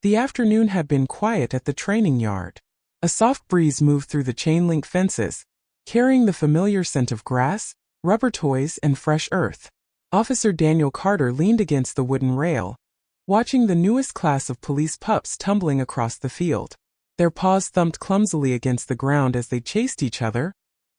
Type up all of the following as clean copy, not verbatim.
The afternoon had been quiet at the training yard. A soft breeze moved through the chain-link fences, carrying the familiar scent of grass, rubber toys, and fresh earth. Officer Daniel Carter leaned against the wooden rail, watching the newest class of police pups tumbling across the field. Their paws thumped clumsily against the ground as they chased each other,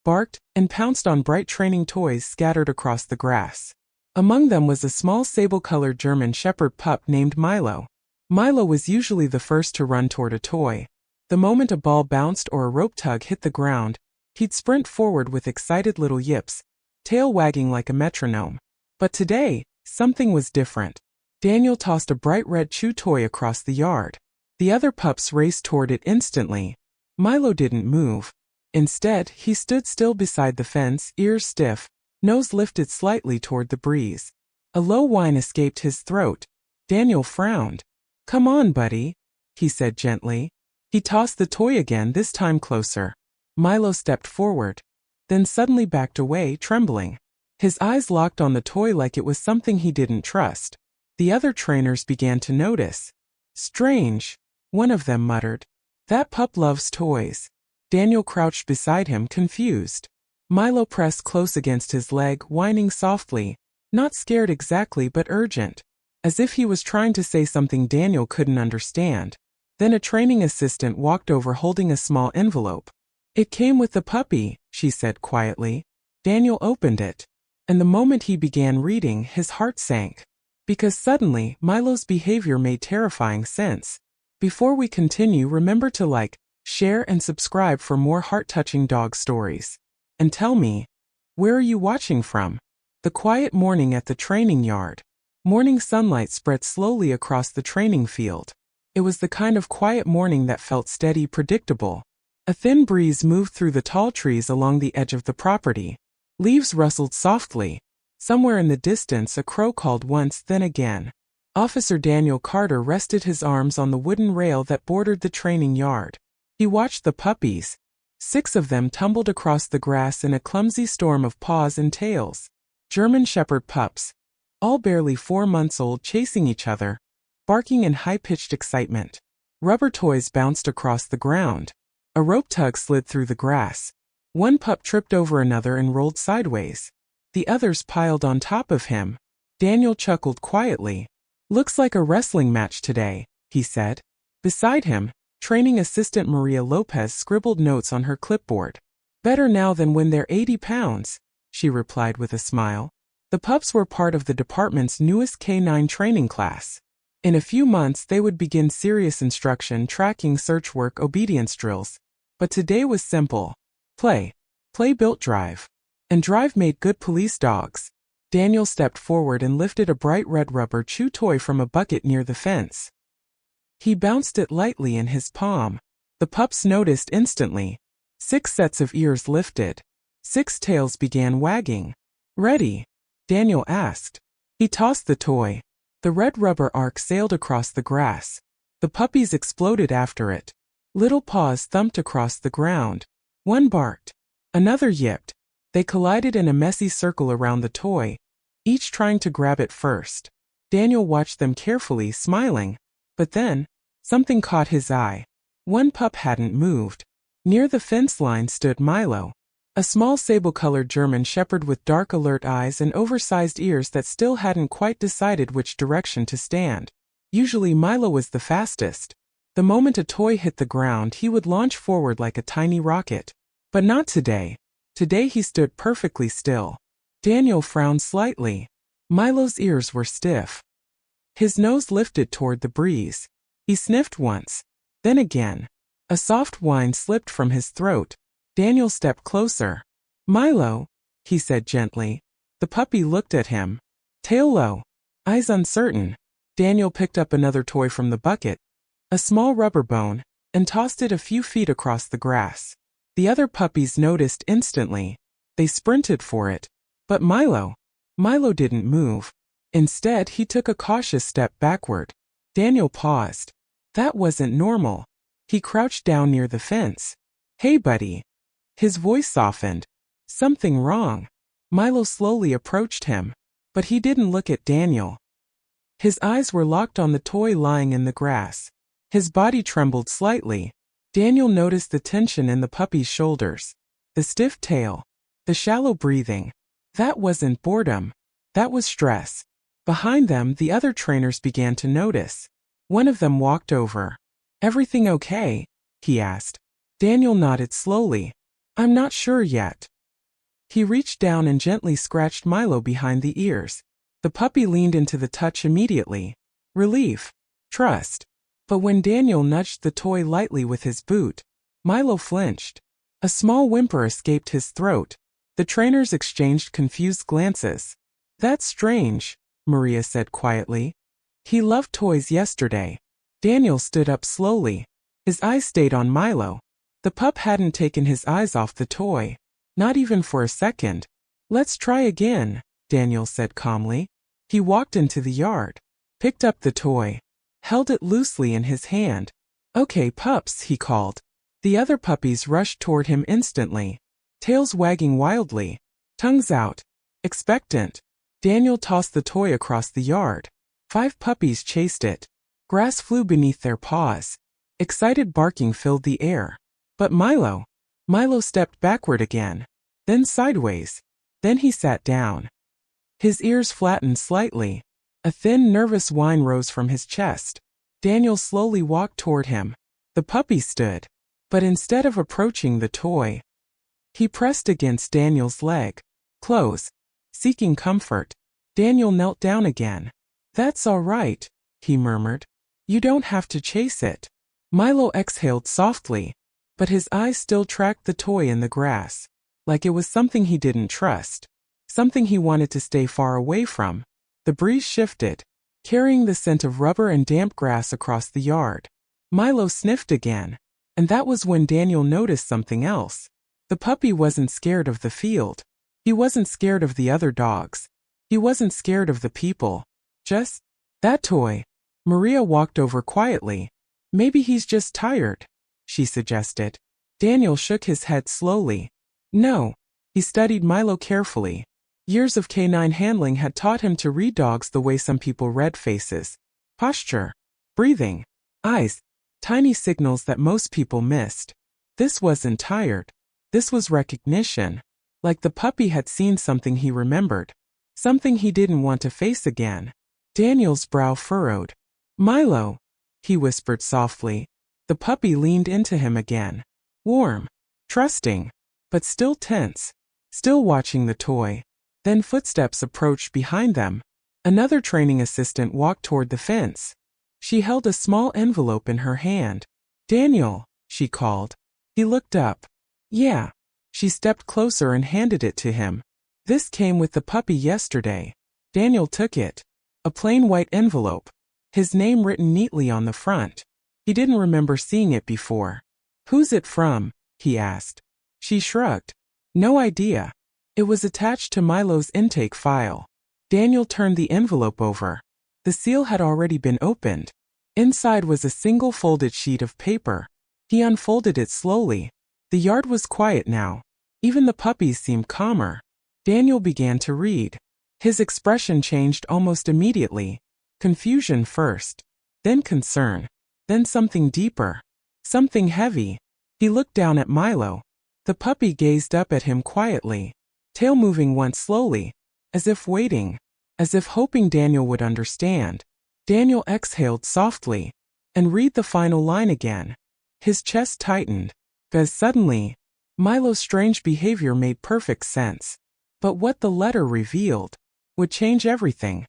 barked, and pounced on bright training toys scattered across the grass. Among them was a small sable-colored German Shepherd pup named Milo. Milo was usually the first to run toward a toy. The moment a ball bounced or a rope tug hit the ground, he'd sprint forward with excited little yips, tail wagging like a metronome. But today, something was different. Daniel tossed a bright red chew toy across the yard. The other pups raced toward it instantly. Milo didn't move. Instead, he stood still beside the fence, ears stiff, nose lifted slightly toward the breeze. A low whine escaped his throat. Daniel frowned. "Come on, buddy," he said gently. He tossed the toy again, this time closer. Milo stepped forward, then suddenly backed away, trembling. His eyes locked on the toy like it was something he didn't trust. The other trainers began to notice. "Strange," one of them muttered. "That pup loves toys." Daniel crouched beside him, confused. Milo pressed close against his leg, whining softly, not scared exactly but urgent, as if he was trying to say something Daniel couldn't understand. Then a training assistant walked over holding a small envelope. "It came with the puppy," she said quietly. Daniel opened it, and the moment he began reading, his heart sank. Because suddenly, Milo's behavior made terrifying sense. Before we continue, remember to like, share, and subscribe for more heart-touching dog stories. And tell me, where are you watching from? The quiet morning at the training yard. Morning sunlight spread slowly across the training field. It was the kind of quiet morning that felt steady, predictable. A thin breeze moved through the tall trees along the edge of the property. Leaves rustled softly. Somewhere in the distance, a crow called once, then again. Officer Daniel Carter rested his arms on the wooden rail that bordered the training yard. He watched the puppies. 6 of them tumbled across the grass in a clumsy storm of paws and tails. German Shepherd pups, all barely 4 months old, chasing each other, barking in high-pitched excitement. Rubber toys bounced across the ground. A rope tug slid through the grass. One pup tripped over another and rolled sideways. The others piled on top of him. Daniel chuckled quietly. "Looks like a wrestling match today," he said. Beside him, training assistant Maria Lopez scribbled notes on her clipboard. "Better now than when they're 80 pounds, she replied with a smile. The pups were part of the department's newest K9 training class. In a few months they would begin serious instruction, tracking, search work, obedience drills. But today was simple. Play. Play built drive. And drive made good police dogs. Daniel stepped forward and lifted a bright red rubber chew toy from a bucket near the fence. He bounced it lightly in his palm. The pups noticed instantly. 6 sets of ears lifted. 6 tails began wagging. "Ready?" Daniel asked. He tossed the toy. The red rubber arc sailed across the grass. The puppies exploded after it. Little paws thumped across the ground. One barked. Another yipped. They collided in a messy circle around the toy, each trying to grab it first. Daniel watched them carefully, smiling. But then, something caught his eye. One pup hadn't moved. Near the fence line stood Milo, a small sable-colored German Shepherd with dark alert eyes and oversized ears that still hadn't quite decided which direction to stand. Usually Milo was the fastest. The moment a toy hit the ground, he would launch forward like a tiny rocket. But not today. Today he stood perfectly still. Daniel frowned slightly. Milo's ears were stiff. His nose lifted toward the breeze. He sniffed once. Then again. A soft whine slipped from his throat. Daniel stepped closer. "Milo," he said gently. The puppy looked at him. Tail low. Eyes uncertain. Daniel picked up another toy from the bucket, a small rubber bone, and tossed it a few feet across the grass. The other puppies noticed instantly. They sprinted for it. But Milo didn't move. Instead, he took a cautious step backward. Daniel paused. That wasn't normal. He crouched down near the fence. "Hey, buddy." His voice softened. "Something wrong?" Milo slowly approached him. But he didn't look at Daniel. His eyes were locked on the toy lying in the grass. His body trembled slightly. Daniel noticed the tension in the puppy's shoulders, the stiff tail, the shallow breathing. That wasn't boredom. That was stress. Behind them, the other trainers began to notice. One of them walked over. "Everything okay?" he asked. Daniel nodded slowly. "I'm not sure yet." He reached down and gently scratched Milo behind the ears. The puppy leaned into the touch immediately. Relief. Trust. But when Daniel nudged the toy lightly with his boot, Milo flinched. A small whimper escaped his throat. The trainers exchanged confused glances. "That's strange," Maria said quietly. "He loved toys yesterday." Daniel stood up slowly. His eyes stayed on Milo. The pup hadn't taken his eyes off the toy. Not even for a second. "Let's try again," Daniel said calmly. He walked into the yard, picked up the toy, held it loosely in his hand. "Okay, pups," he called. The other puppies rushed toward him instantly, tails wagging wildly, tongues out, expectant. Daniel tossed the toy across the yard. 5 puppies chased it. Grass flew beneath their paws. Excited barking filled the air. But Milo stepped backward again, then sideways. Then he sat down. His ears flattened slightly. A thin, nervous whine rose from his chest. Daniel slowly walked toward him. The puppy stood. But instead of approaching the toy, he pressed against Daniel's leg, close, seeking comfort. Daniel knelt down again. "That's all right," he murmured. "You don't have to chase it." Milo exhaled softly, but his eyes still tracked the toy in the grass, like it was something he didn't trust, something he wanted to stay far away from. The breeze shifted, carrying the scent of rubber and damp grass across the yard. Milo sniffed again, and that was when Daniel noticed something else. The puppy wasn't scared of the field. He wasn't scared of the other dogs. He wasn't scared of the people. Just that toy. Maria walked over quietly. "Maybe he's just tired," she suggested. Daniel shook his head slowly. "No." He studied Milo carefully. Years of canine handling had taught him to read dogs the way some people read faces. Posture, breathing, eyes, tiny signals that most people missed. This wasn't tired. This was recognition. Like the puppy had seen something he remembered. Something he didn't want to face again. Daniel's brow furrowed. "Milo," he whispered softly. The puppy leaned into him again. Warm, trusting, but still tense. Still watching the toy. Then footsteps approached behind them. Another training assistant walked toward the fence. She held a small envelope in her hand. "Daniel," she called. He looked up. "Yeah." She stepped closer and handed it to him. "This came with the puppy yesterday." Daniel took it. A plain white envelope. His name written neatly on the front. He didn't remember seeing it before. "Who's it from?" he asked. She shrugged. "No idea." It was attached to Milo's intake file. Daniel turned the envelope over. The seal had already been opened. Inside was a single folded sheet of paper. He unfolded it slowly. The yard was quiet now. Even the puppies seemed calmer. Daniel began to read. His expression changed almost immediately. Confusion first, then concern, then something deeper, something heavy. He looked down at Milo. The puppy gazed up at him quietly, tail moving once slowly, as if waiting, as if hoping Daniel would understand. Daniel exhaled softly and read the final line again. His chest tightened, because suddenly, Milo's strange behavior made perfect sense. But what the letter revealed would change everything.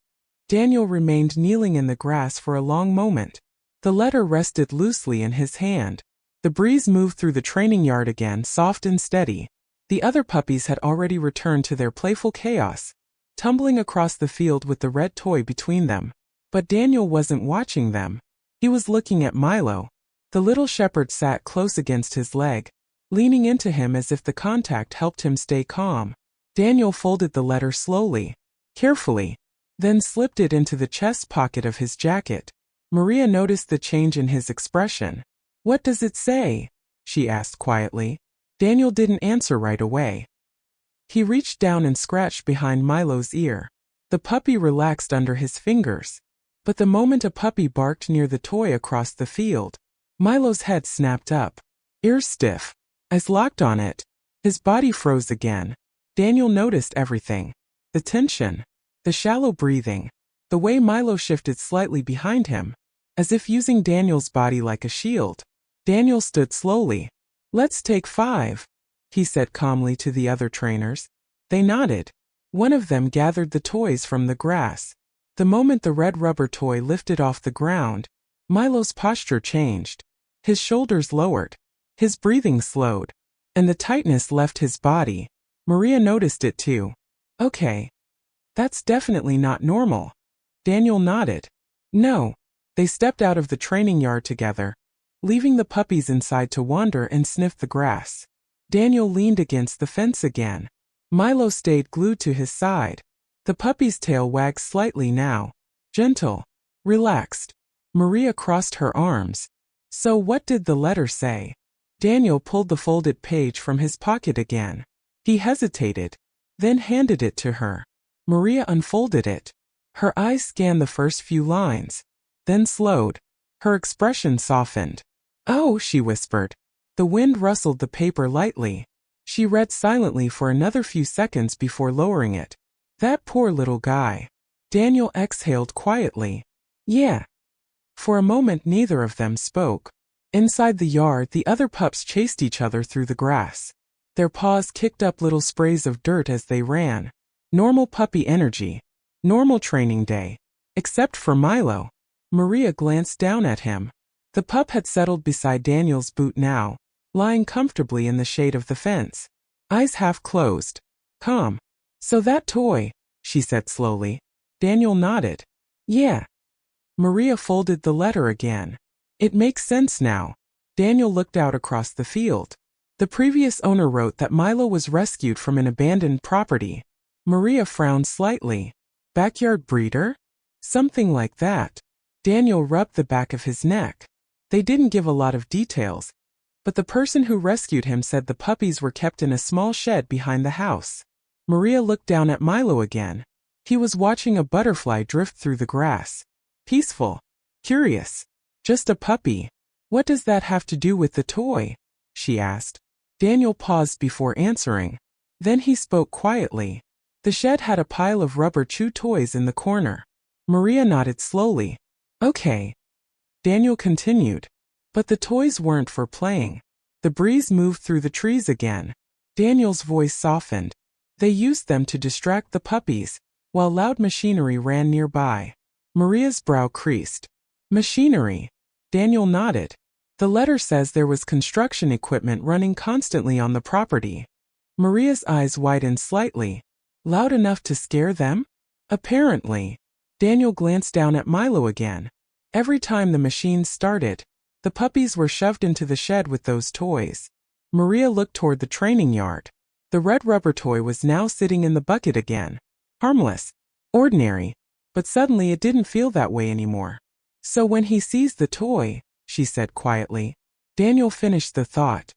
Daniel remained kneeling in the grass for a long moment. The letter rested loosely in his hand. The breeze moved through the training yard again, soft and steady. The other puppies had already returned to their playful chaos, tumbling across the field with the red toy between them. But Daniel wasn't watching them. He was looking at Milo. The little shepherd sat close against his leg, leaning into him as if the contact helped him stay calm. Daniel folded the letter slowly, carefully, then slipped it into the chest pocket of his jacket. Maria noticed the change in his expression. "What does it say?" she asked quietly. Daniel didn't answer right away. He reached down and scratched behind Milo's ear. The puppy relaxed under his fingers. But the moment a puppy barked near the toy across the field, Milo's head snapped up, ears stiff, eyes locked on it. His body froze again. Daniel noticed everything. The tension, the shallow breathing, the way Milo shifted slightly behind him, as if using Daniel's body like a shield. Daniel stood slowly. "Let's take 5, he said calmly to the other trainers. They nodded. One of them gathered the toys from the grass. The moment the red rubber toy lifted off the ground, Milo's posture changed. His shoulders lowered. His breathing slowed. And the tightness left his body. Maria noticed it too. "Okay. That's definitely not normal." Daniel nodded. "No." They stepped out of the training yard together, leaving the puppies inside to wander and sniff the grass. Daniel leaned against the fence again. Milo stayed glued to his side. The puppy's tail wagged slightly now. Gentle. Relaxed. Maria crossed her arms. "So what did the letter say?" Daniel pulled the folded page from his pocket again. He hesitated, then handed it to her. Maria unfolded it. Her eyes scanned the first few lines, then slowed. Her expression softened. "Oh," she whispered. The wind rustled the paper lightly. She read silently for another few seconds before lowering it. "That poor little guy." Daniel exhaled quietly. "Yeah." For a moment neither of them spoke. Inside the yard, the other pups chased each other through the grass. Their paws kicked up little sprays of dirt as they ran. Normal puppy energy. Normal training day. Except for Milo. Maria glanced down at him. The pup had settled beside Daniel's boot now, lying comfortably in the shade of the fence. Eyes half closed. Calm. "So that toy," she said slowly. Daniel nodded. "Yeah." Maria folded the letter again. "It makes sense now." Daniel looked out across the field. The previous owner wrote that Milo was rescued from an abandoned property. Maria frowned slightly. Backyard breeder? Something like that. Daniel rubbed the back of his neck. They didn't give a lot of details, but the person who rescued him said the puppies were kept in a small shed behind the house. Maria looked down at Milo again. He was watching a butterfly drift through the grass. Peaceful. Curious. Just a puppy. "What does that have to do with the toy?" she asked. Daniel paused before answering. Then he spoke quietly. The shed had a pile of rubber chew toys in the corner. Maria nodded slowly. "Okay." Daniel continued. "But the toys weren't for playing." The breeze moved through the trees again. Daniel's voice softened. "They used them to distract the puppies, while loud machinery ran nearby." Maria's brow creased. "Machinery?" Daniel nodded. "The letter says there was construction equipment running constantly on the property." Maria's eyes widened slightly. "Loud enough to scare them?" "Apparently." Daniel glanced down at Milo again. Every time the machines started, the puppies were shoved into the shed with those toys. Maria looked toward the training yard. The red rubber toy was now sitting in the bucket again. Harmless. Ordinary. But suddenly it didn't feel that way anymore. "So when he sees the toy," she said quietly. Daniel finished the thought.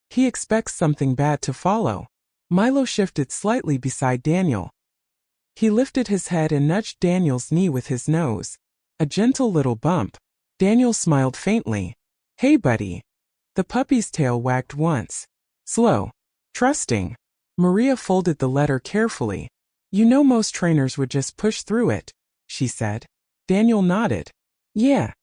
"He expects something bad to follow." Milo shifted slightly beside Daniel. He lifted his head and nudged Daniel's knee with his nose. A gentle little bump. Daniel smiled faintly. "Hey, buddy." The puppy's tail wagged once. Slow. Trusting. Maria folded the letter carefully. "You know most trainers would just push through it," she said. Daniel nodded. "Yeah.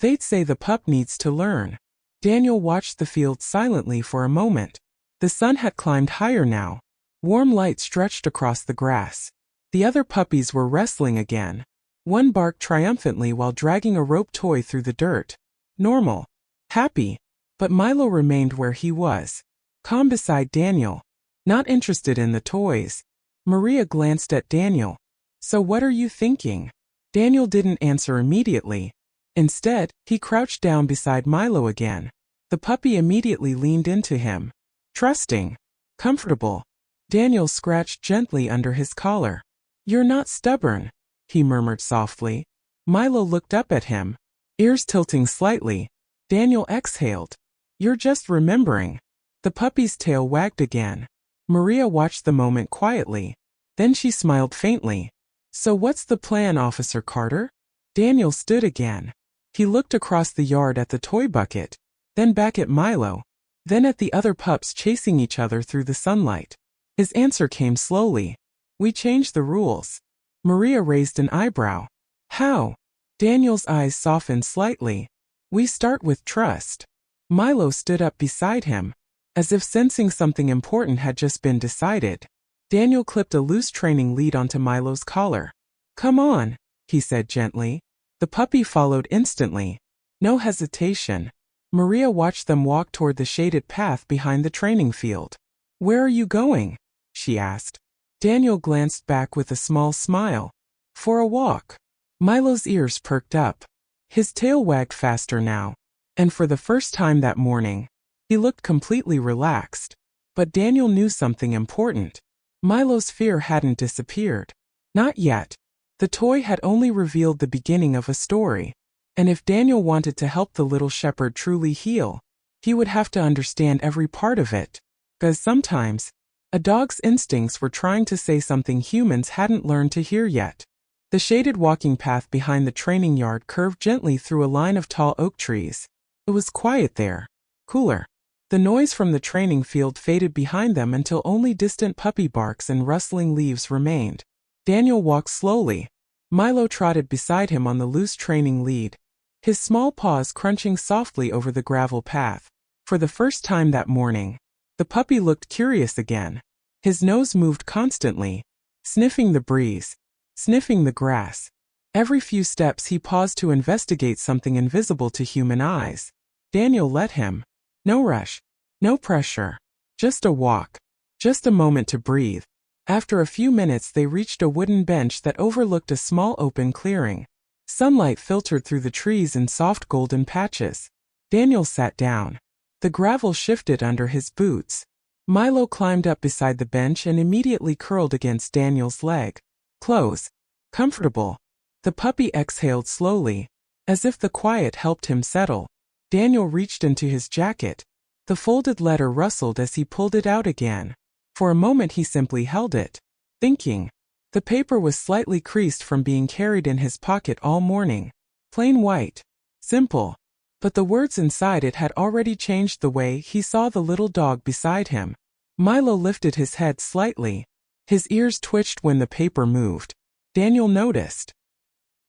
They'd say the pup needs to learn." Daniel watched the field silently for a moment. The sun had climbed higher now. Warm light stretched across the grass. The other puppies were wrestling again. One barked triumphantly while dragging a rope toy through the dirt. Normal. Happy. But Milo remained where he was. Calm beside Daniel. Not interested in the toys. Maria glanced at Daniel. "So what are you thinking?" Daniel didn't answer immediately. Instead, he crouched down beside Milo again. The puppy immediately leaned into him. Trusting. Comfortable. Daniel scratched gently under his collar. "You're not stubborn," he murmured softly. Milo looked up at him, ears tilting slightly. Daniel exhaled. "You're just remembering." The puppy's tail wagged again. Maria watched the moment quietly. Then she smiled faintly. "So what's the plan, Officer Carter?" Daniel stood again. He looked across the yard at the toy bucket, then back at Milo, then at the other pups chasing each other through the sunlight. His answer came slowly. We changed the rules. Maria raised an eyebrow. How? Daniel's eyes softened slightly. We start with trust. Milo stood up beside him, as if sensing something important had just been decided. Daniel clipped a loose training lead onto Milo's collar. Come on, he said gently. The puppy followed instantly. No hesitation. Maria watched them walk toward the shaded path behind the training field. Where are you going? She asked. Daniel glanced back with a small smile. For a walk. Milo's ears perked up. His tail wagged faster now, and for the first time that morning, he looked completely relaxed. But Daniel knew something important. Milo's fear hadn't disappeared. Not yet. The toy had only revealed the beginning of a story. And if Daniel wanted to help the little shepherd truly heal, he would have to understand every part of it. Because sometimes, a dog's instincts were trying to say something humans hadn't learned to hear yet. The shaded walking path behind the training yard curved gently through a line of tall oak trees. It was quiet there. Cooler. The noise from the training field faded behind them until only distant puppy barks and rustling leaves remained. Daniel walked slowly. Milo trotted beside him on the loose training lead, his small paws crunching softly over the gravel path. For the first time that morning, the puppy looked curious again. His nose moved constantly, sniffing the breeze, sniffing the grass. Every few steps he paused to investigate something invisible to human eyes. Daniel let him. No rush, no pressure. Just a walk. Just a moment to breathe. After a few minutes they reached a wooden bench that overlooked a small open clearing. Sunlight filtered through the trees in soft golden patches. Daniel sat down. The gravel shifted under his boots. Milo climbed up beside the bench and immediately curled against Daniel's leg. Close. Comfortable. The puppy exhaled slowly, as if the quiet helped him settle. Daniel reached into his jacket. The folded letter rustled as he pulled it out again. For a moment he simply held it, thinking. The paper was slightly creased from being carried in his pocket all morning. Plain white. Simple. But the words inside it had already changed the way he saw the little dog beside him. Milo lifted his head slightly. His ears twitched when the paper moved. Daniel noticed.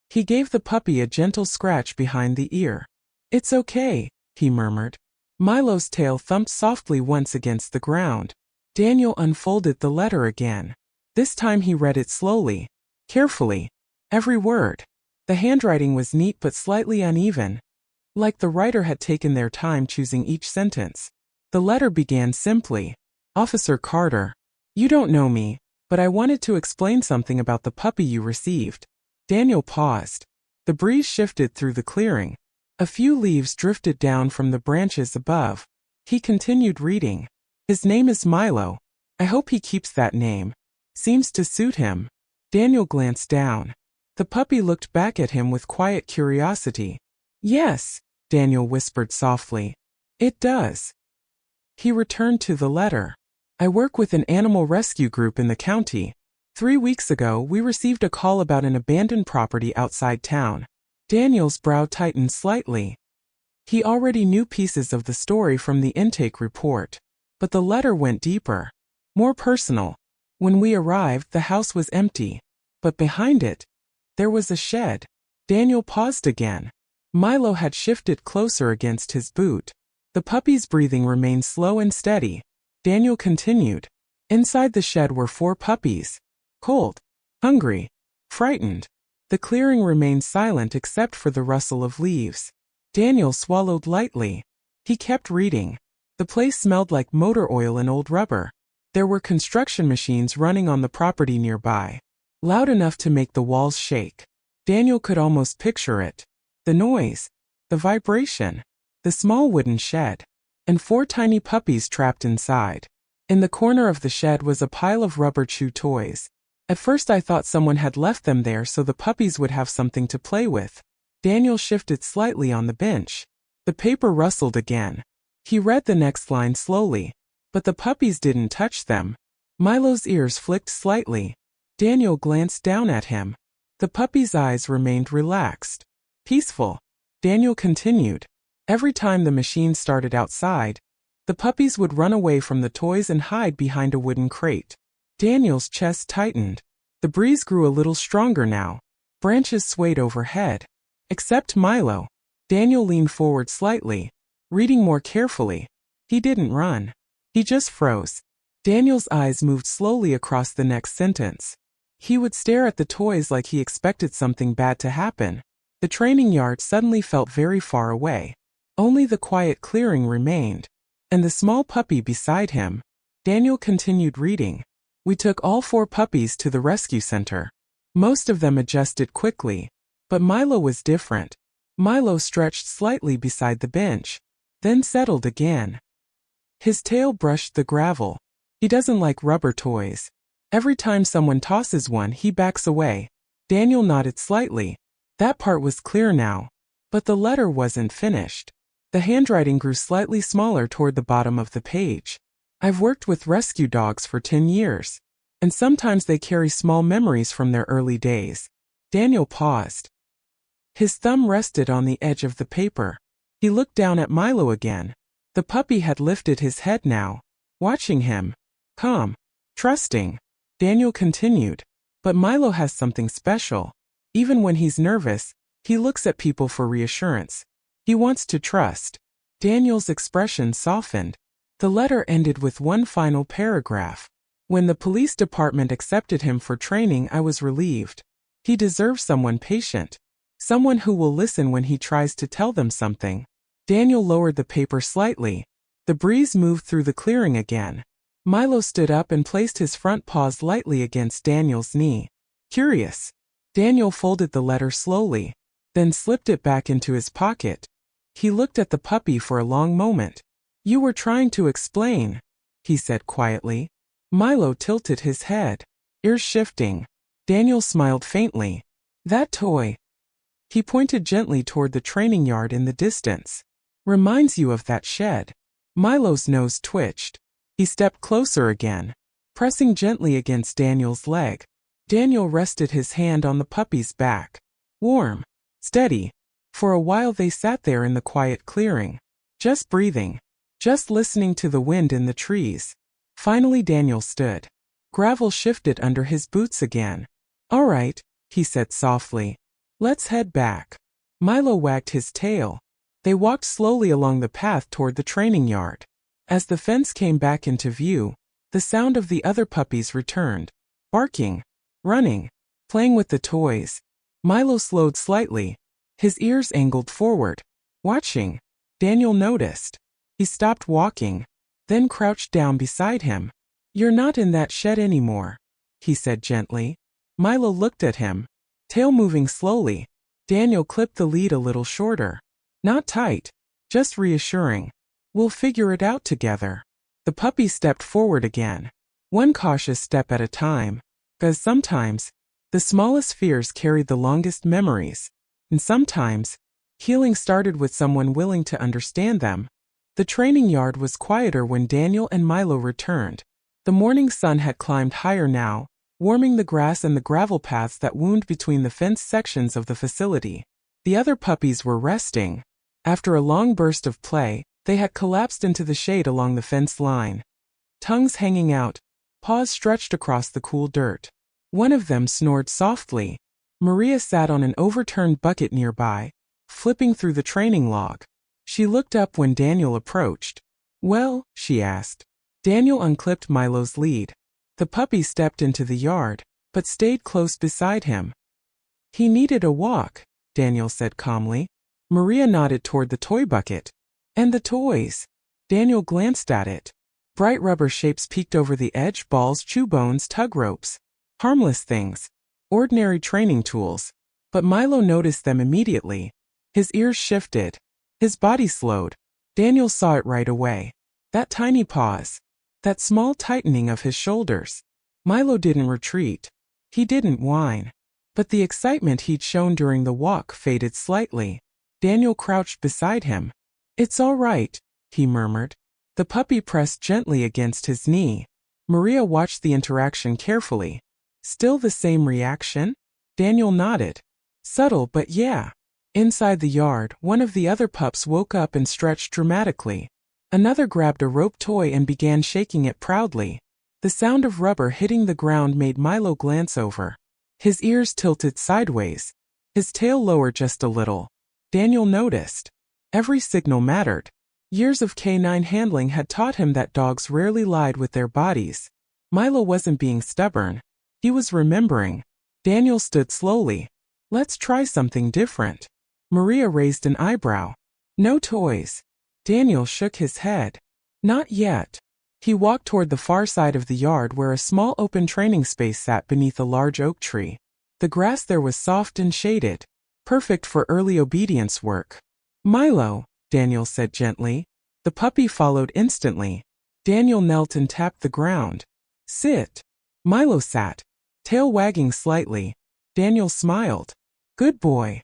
He gave the puppy a gentle scratch behind the ear. It's okay, he murmured. Milo's tail thumped softly once against the ground. Daniel unfolded the letter again. This time he read it slowly, carefully. Every word. The handwriting was neat but slightly uneven, like the writer had taken their time choosing each sentence. The letter began simply. Officer Carter, you don't know me, but I wanted to explain something about the puppy you received. Daniel paused. The breeze shifted through the clearing. A few leaves drifted down from the branches above. He continued reading. His name is Milo. I hope he keeps that name. Seems to suit him. Daniel glanced down. The puppy looked back at him with quiet curiosity. Yes, Daniel whispered softly. It does. He returned to the letter. I work with an animal rescue group in the county. 3 weeks ago we received a call about an abandoned property outside town. Daniel's brow tightened slightly. He already knew pieces of the story from the intake report, but the letter went deeper, more personal. When we arrived, the house was empty, but behind it, there was a shed. Daniel paused again. Milo had shifted closer against his boot. The puppy's breathing remained slow and steady. Daniel continued. Inside the shed were 4 puppies. Cold, hungry, frightened. The clearing remained silent except for the rustle of leaves. Daniel swallowed lightly. He kept reading. The place smelled like motor oil and old rubber. There were construction machines running on the property nearby, loud enough to make the walls shake. Daniel could almost picture it. The noise, the vibration, the small wooden shed, and 4 tiny puppies trapped inside. In the corner of the shed was a pile of rubber chew toys. At first I thought someone had left them there so the puppies would have something to play with. Daniel shifted slightly on the bench. The paper rustled again. He read the next line slowly. But the puppies didn't touch them. Milo's ears flicked slightly. Daniel glanced down at him. The puppy's eyes remained relaxed. Peaceful. Daniel continued. Every time the machine started outside, the puppies would run away from the toys and hide behind a wooden crate. Daniel's chest tightened. The breeze grew a little stronger now. Branches swayed overhead. Except Milo. Daniel leaned forward slightly, reading more carefully. He didn't run. He just froze. Daniel's eyes moved slowly across the next sentence. He would stare at the toys like he expected something bad to happen. The training yard suddenly felt very far away. Only the quiet clearing remained. And the small puppy beside him. Daniel continued reading. We took all 4 puppies to the rescue center. Most of them adjusted quickly. But Milo was different. Milo stretched slightly beside the bench. Then settled again. His tail brushed the gravel. He doesn't like rubber toys. Every time someone tosses one, he backs away. Daniel nodded slightly. That part was clear now. But the letter wasn't finished. The handwriting grew slightly smaller toward the bottom of the page. I've worked with rescue dogs for 10 years. And sometimes they carry small memories from their early days. Daniel paused. His thumb rested on the edge of the paper. He looked down at Milo again. The puppy had lifted his head now, watching him. Calm. Trusting. Daniel continued. But Milo has something special. Even when he's nervous, he looks at people for reassurance. He wants to trust. Daniel's expression softened. The letter ended with one final paragraph. When the police department accepted him for training, I was relieved. He deserves someone patient. Someone who will listen when he tries to tell them something. Daniel lowered the paper slightly. The breeze moved through the clearing again. Milo stood up and placed his front paws lightly against Daniel's knee. Curious. Daniel folded the letter slowly, then slipped it back into his pocket. He looked at the puppy for a long moment. You were trying to explain, he said quietly. Milo tilted his head, ears shifting. Daniel smiled faintly. That toy. He pointed gently toward the training yard in the distance. Reminds you of that shed. Milo's nose twitched. He stepped closer again, pressing gently against Daniel's leg. Daniel rested his hand on the puppy's back. Warm. Steady. For a while they sat there in the quiet clearing. Just breathing. Just listening to the wind in the trees. Finally Daniel stood. Gravel shifted under his boots again. All right, he said softly. Let's head back. Milo wagged his tail. They walked slowly along the path toward the training yard. As the fence came back into view, the sound of the other puppies returned. Barking. Running. Playing with the toys. Milo slowed slightly. His ears angled forward. Watching. Daniel noticed. He stopped walking, then crouched down beside him. You're not in that shed anymore, he said gently. Milo looked at him, tail moving slowly. Daniel clipped the lead a little shorter. Not tight, just reassuring. We'll figure it out together. The puppy stepped forward again, one cautious step at a time, because sometimes, the smallest fears carried the longest memories, and sometimes, healing started with someone willing to understand them. The training yard was quieter when Daniel and Milo returned. The morning sun had climbed higher now, warming the grass and the gravel paths that wound between the fenced sections of the facility. The other puppies were resting. After a long burst of play, they had collapsed into the shade along the fence line. Tongues hanging out, paws stretched across the cool dirt. One of them snored softly. Maria sat on an overturned bucket nearby, flipping through the training log. She looked up when Daniel approached. Well, she asked. Daniel unclipped Milo's lead. The puppy stepped into the yard, but stayed close beside him. He needed a walk, Daniel said calmly. Maria nodded toward the toy bucket. And the toys. Daniel glanced at it. Bright rubber shapes peeked over the edge, balls, chew bones, tug ropes. Harmless things. Ordinary training tools. But Milo noticed them immediately. His ears shifted. His body slowed. Daniel saw it right away. That tiny pause. That small tightening of his shoulders. Milo didn't retreat. He didn't whine. But the excitement he'd shown during the walk faded slightly. Daniel crouched beside him. It's all right, he murmured. The puppy pressed gently against his knee. Maria watched the interaction carefully. Still the same reaction? Daniel nodded. Subtle, but yeah. Inside the yard, one of the other pups woke up and stretched dramatically. Another grabbed a rope toy and began shaking it proudly. The sound of rubber hitting the ground made Milo glance over. His ears tilted sideways. His tail lowered just a little. Daniel noticed. Every signal mattered. Years of canine handling had taught him that dogs rarely lied with their bodies. Milo wasn't being stubborn. He was remembering. Daniel stood slowly. Let's try something different. Maria raised an eyebrow. No toys. Daniel shook his head. Not yet. He walked toward the far side of the yard where a small open training space sat beneath a large oak tree. The grass there was soft and shaded, perfect for early obedience work. Milo, Daniel said gently. The puppy followed instantly. Daniel knelt and tapped the ground. Sit. Milo sat, tail wagging slightly. Daniel smiled. Good boy.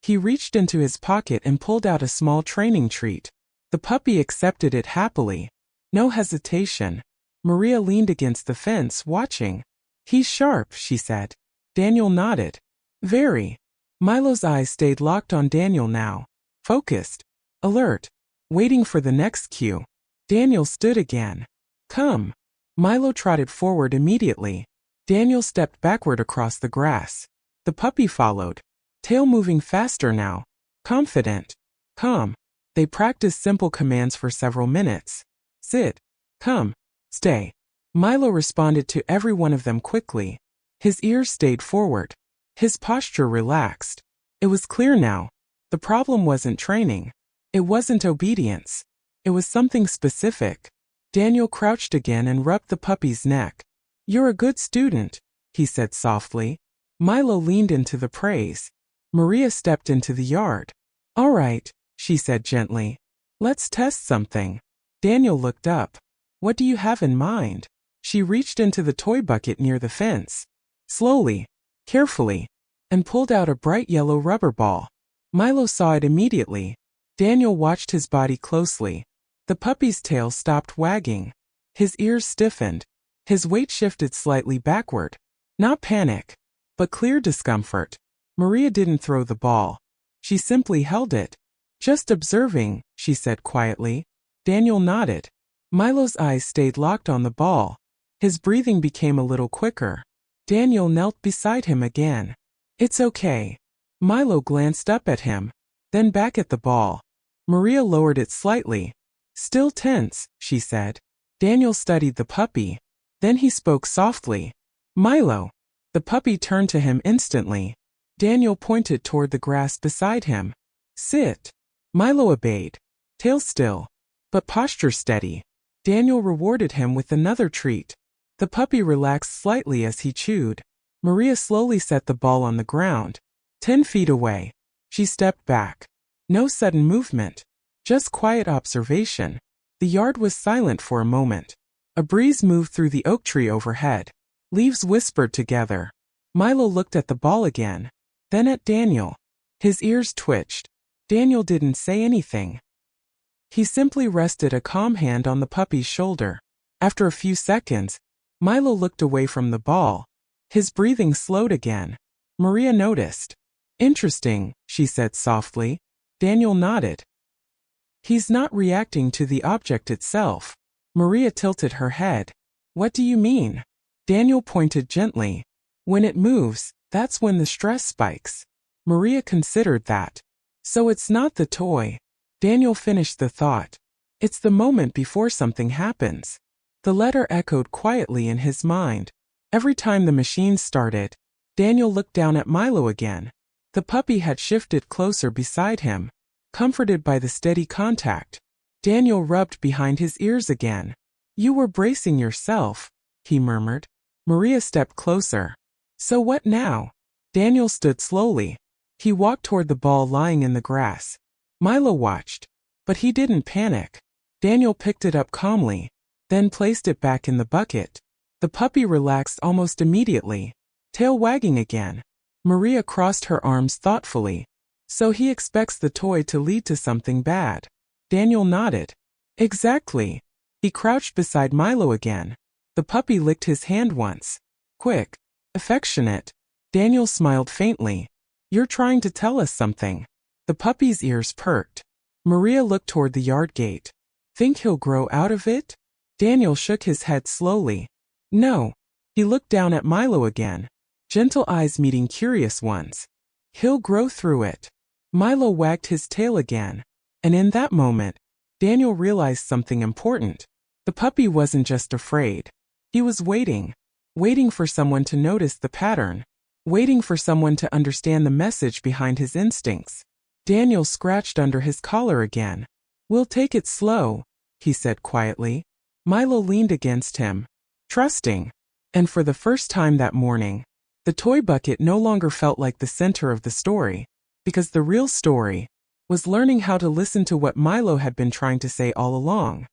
He reached into his pocket and pulled out a small training treat. The puppy accepted it happily. No hesitation. Maria leaned against the fence, watching. He's sharp, she said. Daniel nodded. Very. Milo's eyes stayed locked on Daniel now. Focused. Alert. Waiting for the next cue. Daniel stood again. Come. Milo trotted forward immediately. Daniel stepped backward across the grass. The puppy followed. Tail moving faster now. Confident. Calm. They practiced simple commands for several minutes. Sit. Come. Stay. Milo responded to every one of them quickly. His ears stayed forward. His posture relaxed. It was clear now. The problem wasn't training. It wasn't obedience. It was something specific. Daniel crouched again and rubbed the puppy's neck. You're a good student, he said softly. Milo leaned into the praise. Maria stepped into the yard. All right, she said gently. Let's test something. Daniel looked up. What do you have in mind? She reached into the toy bucket near the fence. Slowly, carefully, and pulled out a bright yellow rubber ball. Milo saw it immediately. Daniel watched his body closely. The puppy's tail stopped wagging. His ears stiffened. His weight shifted slightly backward. Not panic, but clear discomfort. Maria didn't throw the ball. She simply held it. Just observing, she said quietly. Daniel nodded. Milo's eyes stayed locked on the ball. His breathing became a little quicker. Daniel knelt beside him again. It's okay. Milo glanced up at him, then back at the ball. Maria lowered it slightly. Still tense, she said. Daniel studied the puppy. Then he spoke softly. Milo. The puppy turned to him instantly. Daniel pointed toward the grass beside him. Sit. Milo obeyed. Tail still, but posture steady. Daniel rewarded him with another treat. The puppy relaxed slightly as he chewed. Maria slowly set the ball on the ground. 10 feet away. She stepped back. No sudden movement. Just quiet observation. The yard was silent for a moment. A breeze moved through the oak tree overhead. Leaves whispered together. Milo looked at the ball again. Then at Daniel. His ears twitched. Daniel didn't say anything. He simply rested a calm hand on the puppy's shoulder. After a few seconds, Milo looked away from the ball. His breathing slowed again. Maria noticed. Interesting, she said softly. Daniel nodded. He's not reacting to the object itself. Maria tilted her head. What do you mean? Daniel pointed gently. When it moves, that's when the stress spikes. Maria considered that. So it's not the toy. Daniel finished the thought. It's the moment before something happens. The letter echoed quietly in his mind. Every time the machine started, Daniel looked down at Milo again. The puppy had shifted closer beside him. Comforted by the steady contact, Daniel rubbed behind his ears again. You were bracing yourself, he murmured. Maria stepped closer. So what now? Daniel stood slowly. He walked toward the ball lying in the grass. Milo watched, but he didn't panic. Daniel picked it up calmly, then placed it back in the bucket. The puppy relaxed almost immediately, tail wagging again. Maria crossed her arms thoughtfully. So he expects the toy to lead to something bad. Daniel nodded. Exactly. He crouched beside Milo again. The puppy licked his hand once. Quick. Affectionate. Daniel smiled faintly. You're trying to tell us something. The puppy's ears perked. Maria looked toward the yard gate. Think he'll grow out of it? Daniel shook his head slowly. No. He looked down at Milo again. Gentle eyes meeting curious ones. He'll grow through it. Milo wagged his tail again. And in that moment, Daniel realized something important. The puppy wasn't just afraid. He was waiting. Waiting for someone to notice the pattern. Waiting for someone to understand the message behind his instincts. Daniel scratched under his collar again. We'll take it slow, he said quietly. Milo leaned against him, trusting. And for the first time that morning, the toy bucket no longer felt like the center of the story, because the real story was learning how to listen to what Milo had been trying to say all along.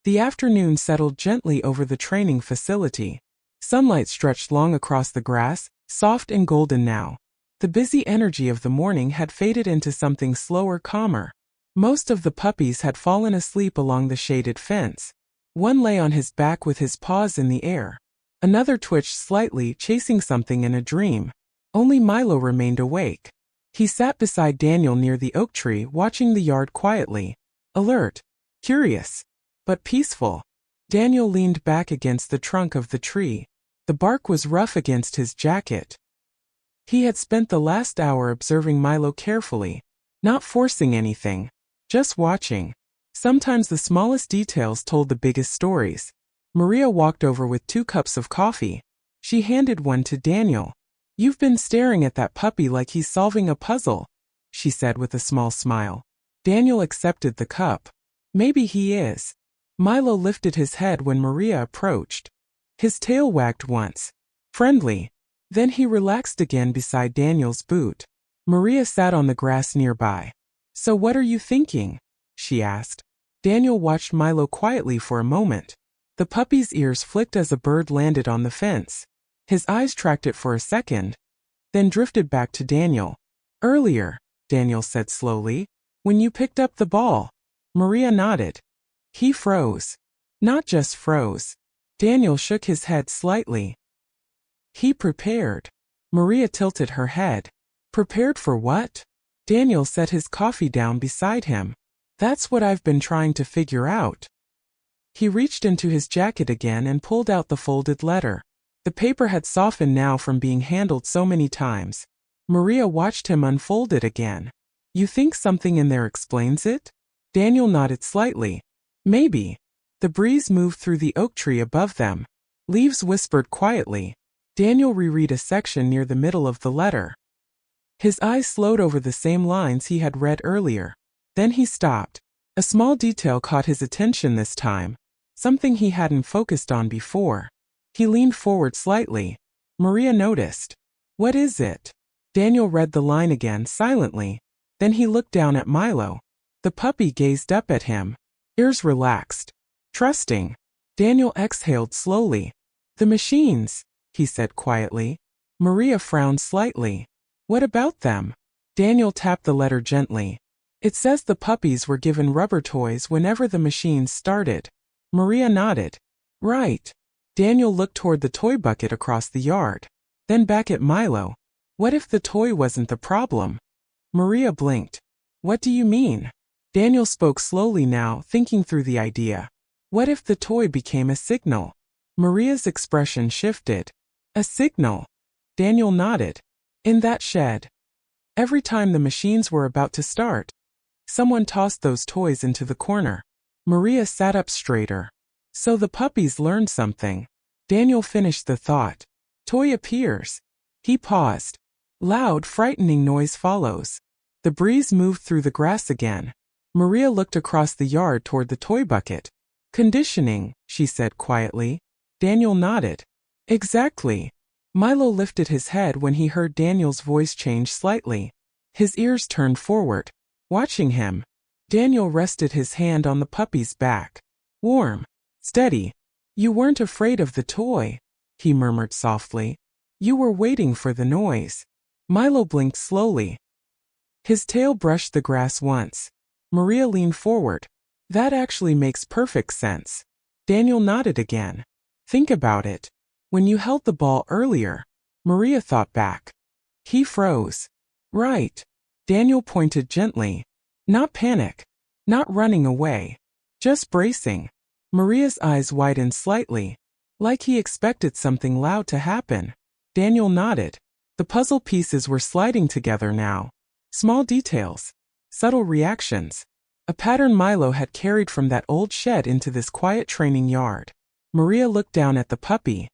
The afternoon settled gently over the training facility. Sunlight stretched long across the grass, soft and golden now. The busy energy of the morning had faded into something slower, calmer. Most of the puppies had fallen asleep along the shaded fence. One lay on his back with his paws in the air. Another twitched slightly, chasing something in a dream. Only Milo remained awake. He sat beside Daniel near the oak tree, watching the yard quietly. Alert, curious, but peaceful. Daniel leaned back against the trunk of the tree. The bark was rough against his jacket. He had spent the last hour observing Milo carefully, not forcing anything, just watching. Sometimes the smallest details told the biggest stories. Maria walked over with 2 cups of coffee. She handed one to Daniel. You've been staring at that puppy like he's solving a puzzle, she said with a small smile. Daniel accepted the cup. Maybe he is. Milo lifted his head when Maria approached. His tail wagged once. Friendly. Then he relaxed again beside Daniel's boot. Maria sat on the grass nearby. So what are you thinking? She asked. Daniel watched Milo quietly for a moment. The puppy's ears flicked as a bird landed on the fence. His eyes tracked it for a second, then drifted back to Daniel. Earlier, Daniel said slowly, when you picked up the ball. Maria nodded. He froze. Not just froze. Daniel shook his head slightly. He prepared. Maria tilted her head. Prepared for what? Daniel set his coffee down beside him. That's what I've been trying to figure out. He reached into his jacket again and pulled out the folded letter. The paper had softened now from being handled so many times. Maria watched him unfold it again. You think something in there explains it? Daniel nodded slightly. Maybe. The breeze moved through the oak tree above them. Leaves whispered quietly. Daniel reread a section near the middle of the letter. His eyes slowed over the same lines he had read earlier. Then he stopped. A small detail caught his attention this time. Something he hadn't focused on before. He leaned forward slightly. Maria noticed. What is it? Daniel read the line again silently. Then he looked down at Milo. The puppy gazed up at him. Ears relaxed. Trusting. Daniel exhaled slowly. The machines, he said quietly. Maria frowned slightly. What about them? Daniel tapped the letter gently. It says the puppies were given rubber toys whenever the machines started. Maria nodded. Right. Daniel looked toward the toy bucket across the yard. Then back at Milo. What if the toy wasn't the problem? Maria blinked. What do you mean? Daniel spoke slowly now, thinking through the idea. What if the toy became a signal? Maria's expression shifted. A signal. Daniel nodded. In that shed. Every time the machines were about to start, someone tossed those toys into the corner. Maria sat up straighter. So the puppies learned something. Daniel finished the thought. Toy appears. He paused. Loud, frightening noise follows. The breeze moved through the grass again. Maria looked across the yard toward the toy bucket. Conditioning, she said quietly. Daniel nodded. Exactly. Milo lifted his head when he heard Daniel's voice change slightly. His ears turned forward, watching him. Daniel rested his hand on the puppy's back. Warm. Steady. You weren't afraid of the toy, he murmured softly. You were waiting for the noise. Milo blinked slowly. His tail brushed the grass once. Maria leaned forward. That actually makes perfect sense. Daniel nodded again. Think about it. When you held the ball earlier, Maria thought back. He froze. Right. Daniel pointed gently. Not panic. Not running away. Just bracing. Maria's eyes widened slightly, like he expected something loud to happen. Daniel nodded. The puzzle pieces were sliding together now. Small details. Subtle reactions. A pattern Milo had carried from that old shed into this quiet training yard. Maria looked down at the puppy.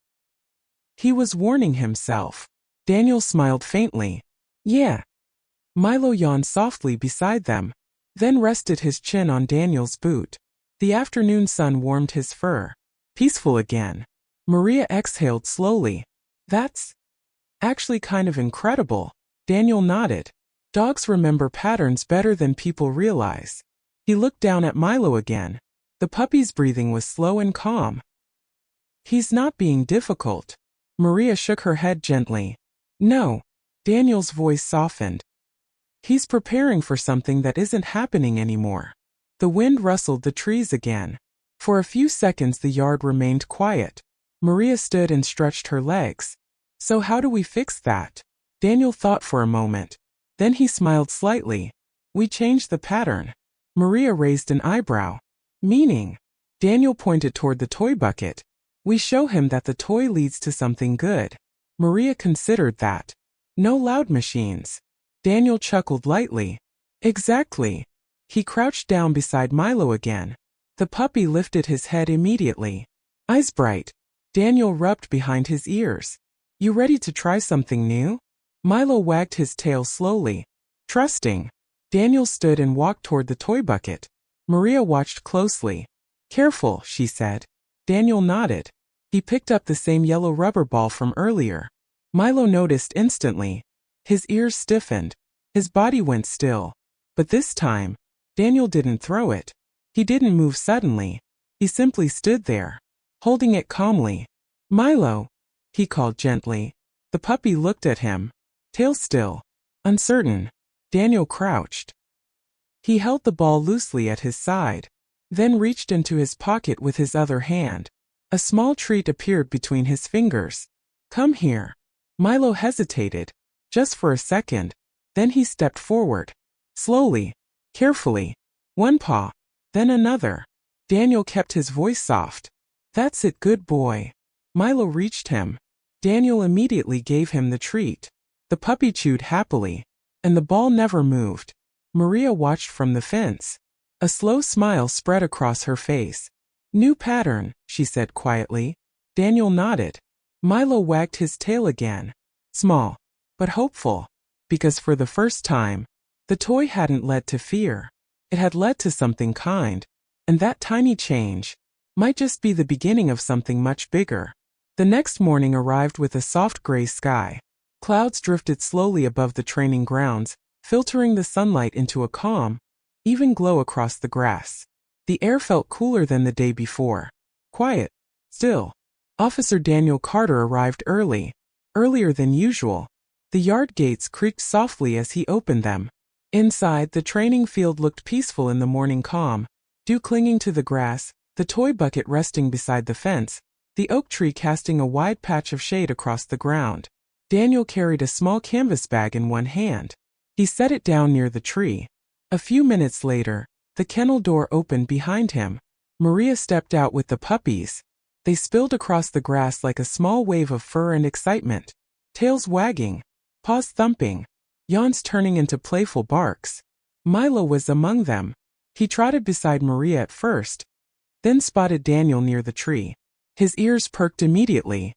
He was warning himself. Daniel smiled faintly. Yeah. Milo yawned softly beside them, then rested his chin on Daniel's boot. The afternoon sun warmed his fur. Peaceful again. Maria exhaled slowly. That's actually kind of incredible. Daniel nodded. Dogs remember patterns better than people realize. He looked down at Milo again. The puppy's breathing was slow and calm. He's not being difficult. Maria shook her head gently. No. Daniel's voice softened. He's preparing for something that isn't happening anymore. The wind rustled the trees again. For a few seconds the yard remained quiet. Maria stood and stretched her legs. So how do we fix that? Daniel thought for a moment. Then he smiled slightly. We change the pattern. Maria raised an eyebrow. Meaning? Daniel pointed toward the toy bucket. We show him that the toy leads to something good. Maria considered that. No loud machines. Daniel chuckled lightly. Exactly. He crouched down beside Milo again. The puppy lifted his head immediately. Eyes bright. Daniel rubbed behind his ears. You ready to try something new? Milo wagged his tail slowly. Trusting. Daniel stood and walked toward the toy bucket. Maria watched closely. Careful, she said. Daniel nodded. He picked up the same yellow rubber ball from earlier. Milo noticed instantly. His ears stiffened. His body went still. But this time, Daniel didn't throw it. He didn't move suddenly. He simply stood there, holding it calmly. Milo, he called gently. The puppy looked at him, tail still, uncertain. Daniel crouched. He held the ball loosely at his side, then reached into his pocket with his other hand. A small treat appeared between his fingers. Come here. Milo hesitated, just for a second. Then he stepped forward. Slowly, carefully. One paw, then another. Daniel kept his voice soft. That's it, good boy. Milo reached him. Daniel immediately gave him the treat. The puppy chewed happily, and the ball never moved. Maria watched from the fence. A slow smile spread across her face. New pattern, she said quietly. Daniel nodded. Milo wagged his tail again. Small, but hopeful. Because for the first time, the toy hadn't led to fear. It had led to something kind. And that tiny change might just be the beginning of something much bigger. The next morning arrived with a soft gray sky. Clouds drifted slowly above the training grounds, filtering the sunlight into a calm, even glow across the grass. The air felt cooler than the day before. Quiet. Still. Officer Daniel Carter arrived early. Earlier than usual. The yard gates creaked softly as he opened them. Inside, the training field looked peaceful in the morning calm. Dew clinging to the grass, the toy bucket resting beside the fence, the oak tree casting a wide patch of shade across the ground. Daniel carried a small canvas bag in one hand. He set it down near the tree. A few minutes later, the kennel door opened behind him. Maria stepped out with the puppies. They spilled across the grass like a small wave of fur and excitement. Tails wagging, paws thumping, yawns turning into playful barks. Milo was among them. He trotted beside Maria at first, then spotted Daniel near the tree. His ears perked immediately.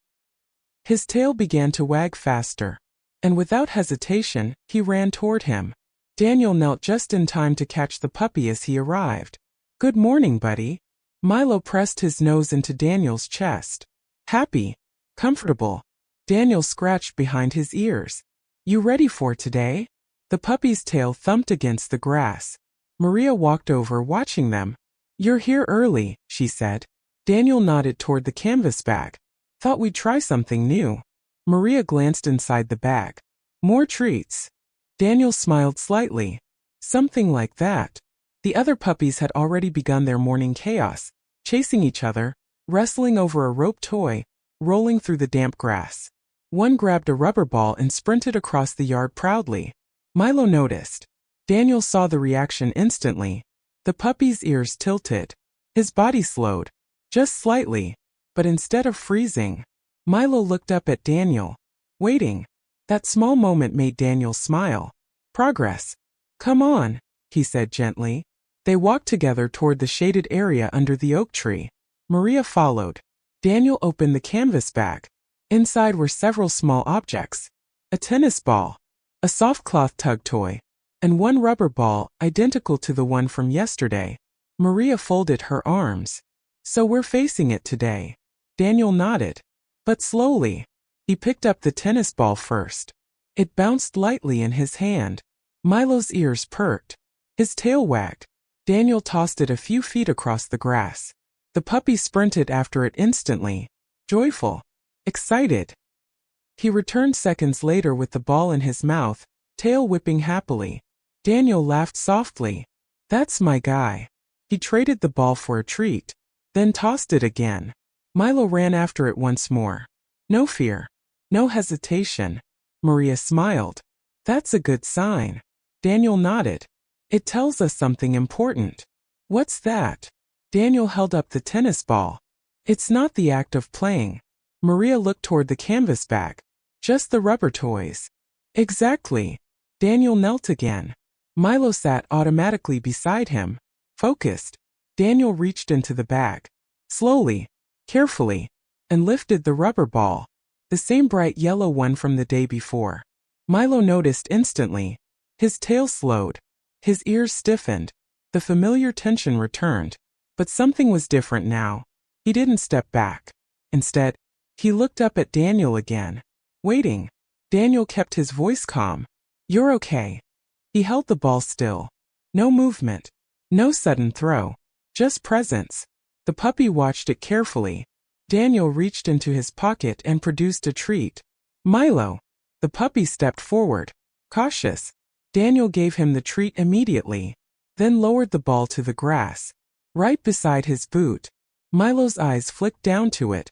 His tail began to wag faster, and without hesitation, he ran toward him. Daniel knelt just in time to catch the puppy as he arrived. Good morning, buddy. Milo pressed his nose into Daniel's chest. Happy, comfortable. Daniel scratched behind his ears. You ready for today? The puppy's tail thumped against the grass. Maria walked over, watching them. You're here early, she said. Daniel nodded toward the canvas bag. Thought we'd try something new. Maria glanced inside the bag. More treats. Daniel smiled slightly. Something like that. The other puppies had already begun their morning chaos, chasing each other, wrestling over a rope toy, rolling through the damp grass. One grabbed a rubber ball and sprinted across the yard proudly. Milo noticed. Daniel saw the reaction instantly. The puppy's ears tilted. His body slowed. Just slightly. But instead of freezing, Milo looked up at Daniel, waiting. That small moment made Daniel smile. Progress. Come on, he said gently. They walked together toward the shaded area under the oak tree. Maria followed. Daniel opened the canvas bag. Inside were several small objects. A tennis ball, a soft cloth tug toy, and one rubber ball identical to the one from yesterday. Maria folded her arms. So we're facing it today. Daniel nodded. But slowly. He picked up the tennis ball first. It bounced lightly in his hand. Milo's ears perked. His tail wagged. Daniel tossed it a few feet across the grass. The puppy sprinted after it instantly. Joyful. Excited. He returned seconds later with the ball in his mouth, tail whipping happily. Daniel laughed softly. That's my guy. He traded the ball for a treat, then tossed it again. Milo ran after it once more. No fear. No hesitation. Maria smiled. That's a good sign. Daniel nodded. It tells us something important. What's that? Daniel held up the tennis ball. It's not the act of playing. Maria looked toward the canvas bag. Just the rubber toys. Exactly. Daniel knelt again. Milo sat automatically beside him. Focused. Daniel reached into the bag. Slowly. Carefully. And lifted the rubber ball. The same bright yellow one from the day before. Milo noticed instantly. His tail slowed. His ears stiffened. The familiar tension returned. But something was different now. He didn't step back. Instead, he looked up at Daniel again. Waiting. Daniel kept his voice calm. You're okay. He held the ball still. No movement. No sudden throw. Just presence. The puppy watched it carefully. Daniel reached into his pocket and produced a treat. Milo. The puppy stepped forward. Cautious. Daniel gave him the treat immediately. Then lowered the ball to the grass. Right beside his boot. Milo's eyes flicked down to it.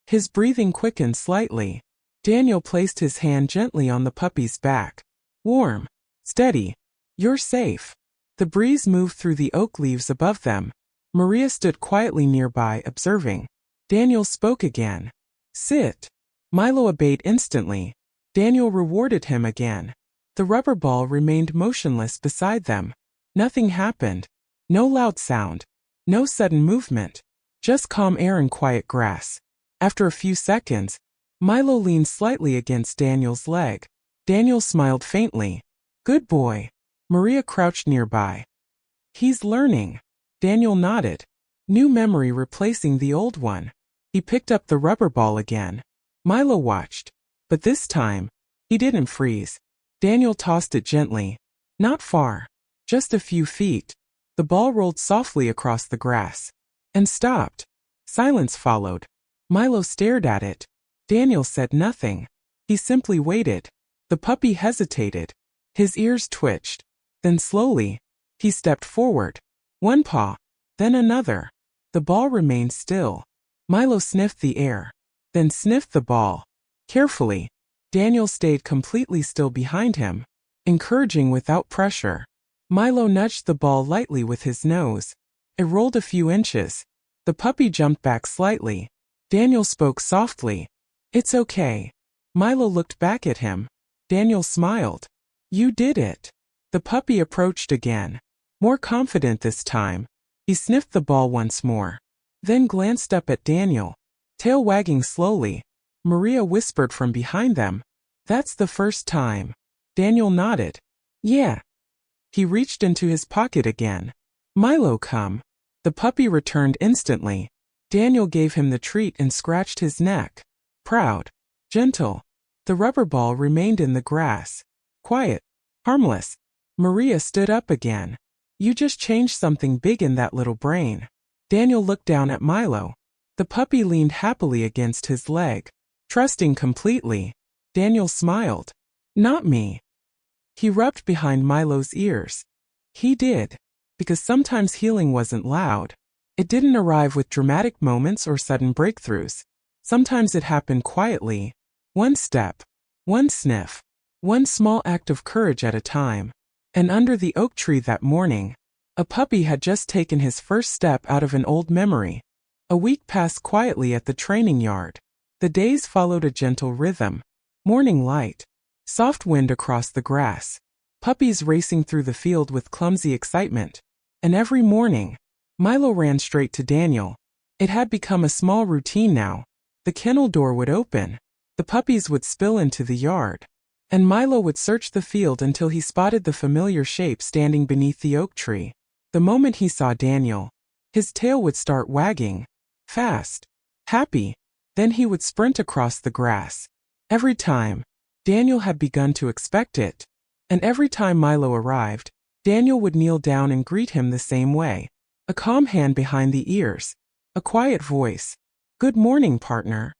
His breathing quickened slightly. Daniel placed his hand gently on the puppy's back. Warm. Steady. You're safe. The breeze moved through the oak leaves above them. Maria stood quietly nearby, observing. Daniel spoke again. Sit. Milo obeyed instantly. Daniel rewarded him again. The rubber ball remained motionless beside them. Nothing happened. No loud sound. No sudden movement. Just calm air and quiet grass. After a few seconds, Milo leaned slightly against Daniel's leg. Daniel smiled faintly. Good boy. Maria crouched nearby. He's learning. Daniel nodded. New memory replacing the old one. He picked up the rubber ball again. Milo watched. But this time, he didn't freeze. Daniel tossed it gently. Not far. Just a few feet. The ball rolled softly across the grass. And stopped. Silence followed. Milo stared at it. Daniel said nothing. He simply waited. The puppy hesitated. His ears twitched. Then slowly, he stepped forward. One paw. Then another. The ball remained still. Milo sniffed the air. Then sniffed the ball. Carefully. Daniel stayed completely still behind him. Encouraging without pressure. Milo nudged the ball lightly with his nose. It rolled a few inches. The puppy jumped back slightly. Daniel spoke softly. It's okay. Milo looked back at him. Daniel smiled. You did it. The puppy approached again. More confident this time. He sniffed the ball once more. Then glanced up at Daniel. Tail wagging slowly. Maria whispered from behind them. That's the first time. Daniel nodded. Yeah. He reached into his pocket again. Milo, come. The puppy returned instantly. Daniel gave him the treat and scratched his neck. Proud. Gentle. The rubber ball remained in the grass. Quiet. Harmless. Maria stood up again. You just changed something big in that little brain. Daniel looked down at Milo. The puppy leaned happily against his leg. Trusting completely. Daniel smiled. Not me. He rubbed behind Milo's ears. He did. Because sometimes healing wasn't loud. It didn't arrive with dramatic moments or sudden breakthroughs. Sometimes it happened quietly. One step, one sniff, one small act of courage at a time. And under the oak tree that morning, a puppy had just taken his first step out of an old memory. A week passed quietly at the training yard. The days followed a gentle rhythm. Morning light, soft wind across the grass, puppies racing through the field with clumsy excitement. And every morning, Milo ran straight to Daniel. It had become a small routine now. The kennel door would open, the puppies would spill into the yard, and Milo would search the field until he spotted the familiar shape standing beneath the oak tree. The moment he saw Daniel, his tail would start wagging. Fast, happy. Then he would sprint across the grass. Every time, Daniel had begun to expect it. And every time Milo arrived, Daniel would kneel down and greet him the same way. A calm hand behind the ears. A quiet voice. "Good morning, partner."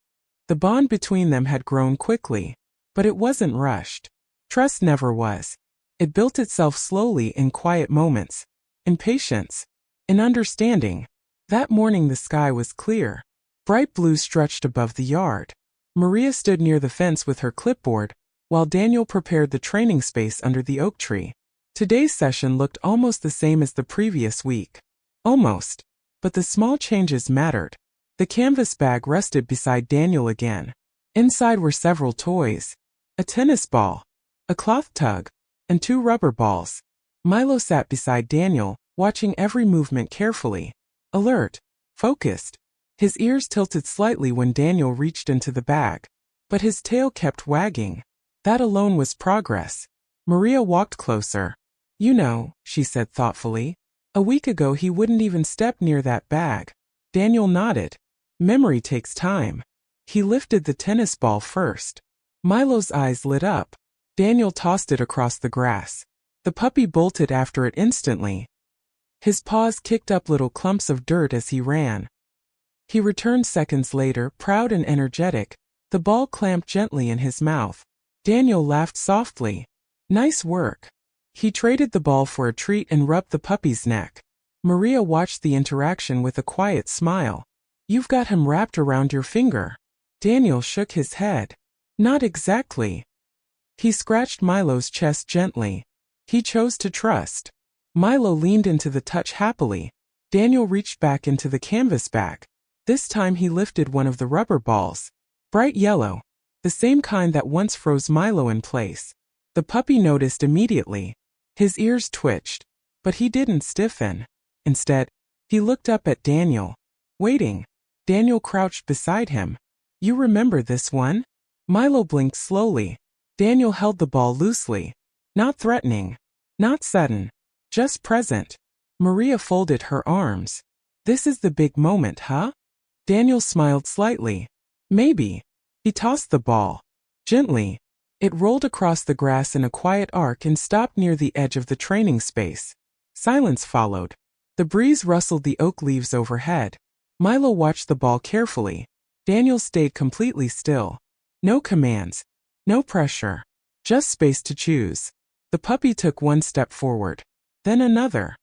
The bond between them had grown quickly, but it wasn't rushed. Trust never was. It built itself slowly in quiet moments, in patience, in understanding. That morning the sky was clear. Bright blue stretched above the yard. Maria stood near the fence with her clipboard, while Daniel prepared the training space under the oak tree. Today's session looked almost the same as the previous week. Almost. But the small changes mattered. The canvas bag rested beside Daniel again. Inside were several toys. A tennis ball, a cloth tug, and 2 rubber balls. Milo sat beside Daniel, watching every movement carefully. Alert, focused. His ears tilted slightly when Daniel reached into the bag. But his tail kept wagging. That alone was progress. Maria walked closer. "You know," she said thoughtfully, "a week ago he wouldn't even step near that bag." Daniel nodded. Memory takes time. He lifted the tennis ball first. Milo's eyes lit up. Daniel tossed it across the grass. The puppy bolted after it instantly. His paws kicked up little clumps of dirt as he ran. He returned seconds later, proud and energetic, the ball clamped gently in his mouth. Daniel laughed softly. "Nice work." He traded the ball for a treat and rubbed the puppy's neck. Maria watched the interaction with a quiet smile. "You've got him wrapped around your finger." Daniel shook his head. "Not exactly." He scratched Milo's chest gently. He chose to trust. Milo leaned into the touch happily. Daniel reached back into the canvas bag. This time he lifted one of the rubber balls. Bright yellow. The same kind that once froze Milo in place. The puppy noticed immediately. His ears twitched. But he didn't stiffen. Instead, he looked up at Daniel. Waiting. Daniel crouched beside him. "You remember this one?" Milo blinked slowly. Daniel held the ball loosely. Not threatening. Not sudden. Just present. Maria folded her arms. "This is the big moment, huh?" Daniel smiled slightly. "Maybe." He tossed the ball. Gently. It rolled across the grass in a quiet arc and stopped near the edge of the training space. Silence followed. The breeze rustled the oak leaves overhead. Milo watched the ball carefully. Daniel stayed completely still. No commands. No pressure. Just space to choose. The puppy took one step forward. Then another.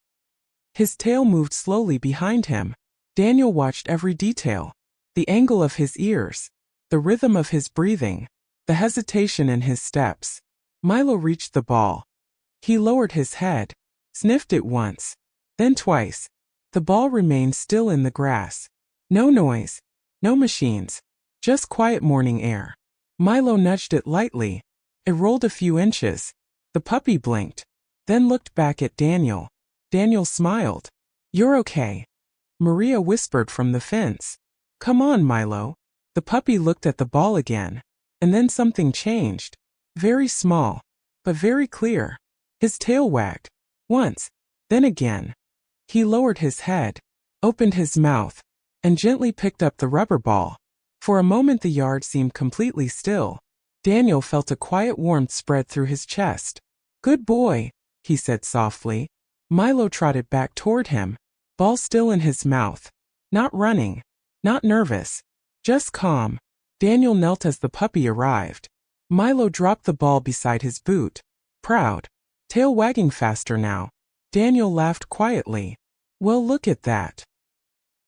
His tail moved slowly behind him. Daniel watched every detail. The angle of his ears. The rhythm of his breathing. The hesitation in his steps. Milo reached the ball. He lowered his head. Sniffed it once. Then twice. The ball remained still in the grass. No noise. No machines. Just quiet morning air. Milo nudged it lightly. It rolled a few inches. The puppy blinked. Then looked back at Daniel. Daniel smiled. "You're okay." Maria whispered from the fence. "Come on, Milo." The puppy looked at the ball again. And then something changed. Very small. But very clear. His tail wagged. Once. Then again. He lowered his head. Opened his mouth. And gently picked up the rubber ball. For a moment the yard seemed completely still. Daniel felt a quiet warmth spread through his chest. "Good boy," he said softly. Milo trotted back toward him. Ball still in his mouth. Not running. Not nervous. Just calm. Daniel knelt as the puppy arrived. Milo dropped the ball beside his boot. Proud. Tail wagging faster now. Daniel laughed quietly. "Well, look at that."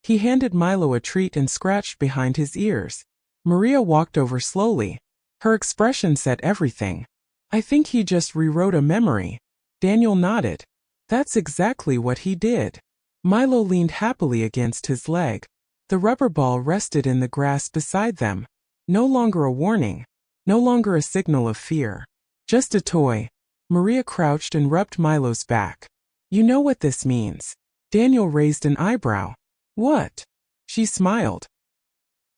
He handed Milo a treat and scratched behind his ears. Maria walked over slowly. Her expression said everything. I think he just rewrote a memory. Daniel nodded. That's exactly what he did. Milo leaned happily against his leg. The rubber ball rested in the grass beside them. No longer a warning. No longer a signal of fear. Just a toy. Maria crouched and rubbed Milo's back. You know what this means. Daniel raised an eyebrow. What? She smiled.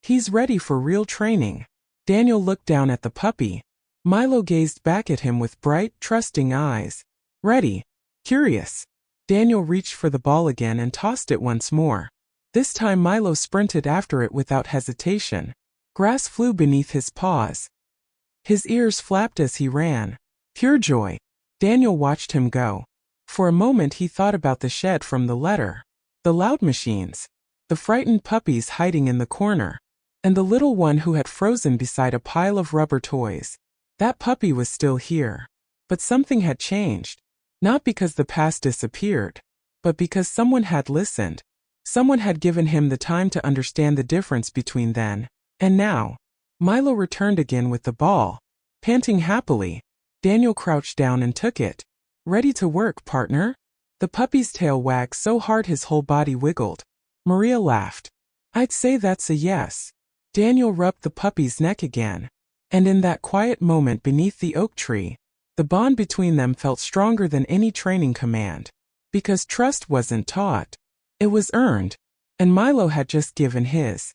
He's ready for real training. Daniel looked down at the puppy. Milo gazed back at him with bright, trusting eyes. Ready. Curious. Daniel reached for the ball again and tossed it once more. This time Milo sprinted after it without hesitation. Grass flew beneath his paws. His ears flapped as he ran. Pure joy. Daniel watched him go. For a moment he thought about the shed from the letter. The loud machines. The frightened puppies hiding in the corner. And the little one who had frozen beside a pile of rubber toys. That puppy was still here. But something had changed. Not because the past disappeared, but because someone had listened. Someone had given him the time to understand the difference between then and now. Milo returned again with the ball. Panting happily, Daniel crouched down and took it. Ready to work, partner? The puppy's tail wagged so hard his whole body wiggled. Maria laughed. I'd say that's a yes. Daniel rubbed the puppy's neck again. And in that quiet moment beneath the oak tree, the bond between them felt stronger than any training command. Because trust wasn't taught. It was earned. And Milo had just given his.